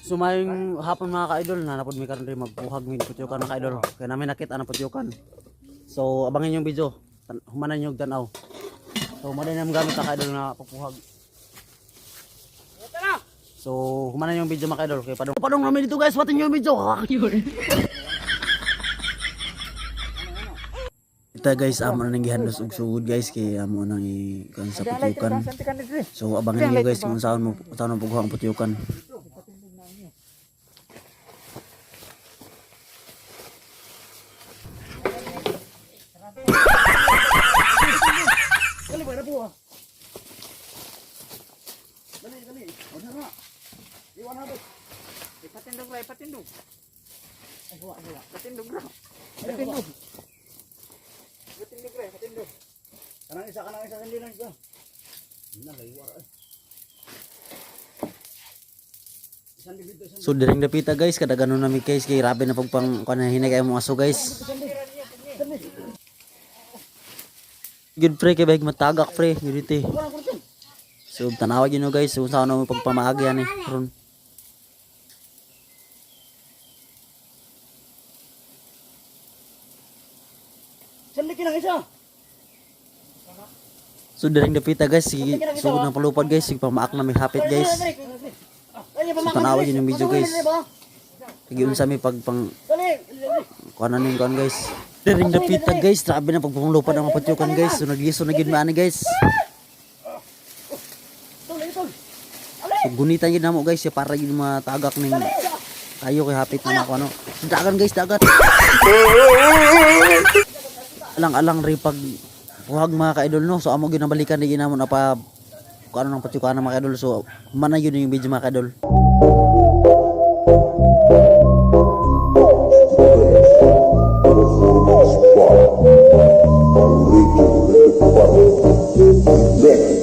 Sumayong hapon mga ka-idol, nanapod mi karon rin magbuhag mi putyukan mga ka-idol. Kaya namin nakita ang putyukan. So abangin yung video, humanan yung tanaw. So maday nang gamit mga ka-idol na pagbuhag. So humanan yung video mga ka-idol. Kaya padong namin dito guys, watin yung video. Ito guys, amo na nang gihandos og sugod guys kay amo nang ikan sa putyukan. So abangan niyo guys kung saan mo pagbuhag ang putyukan. Patindog lah, patindog. Patindog bro. Patindog. Patindog lah, patindog. Kanang isa sandi lang isa. Nagayuar ay. So diring dapita guys, kada ganon nami guys kay rabi na pagpang kanahinay kay mo aso guys. Good pre kay bag matagak pre, gudite. So tanawag yun guys, kung saan mo pagpamaagi yan eh. Ron. So diring dapita guys, sige sugod ng palupad guys, sige pamaak na may hapit guys. So tanawag yun yung video guys. Sige unsa mi pagpang kuanan ning kuan guys. Diring dapita guys, grabe na pagpangulupad ang maputyukan guys. So nagliso na gid maani guys. So gunitan yun na mo guys, para yung mga tagak ning tayo kay hapit na ako ano. Dagan guys, dagat. Alang-alang rin pag buhag mga ka-idol no. So amo ginabalikan din ginamon apa kung ano ng patyukan ng mga ka-idol. So mana yun yung video mga ka-idol. Next.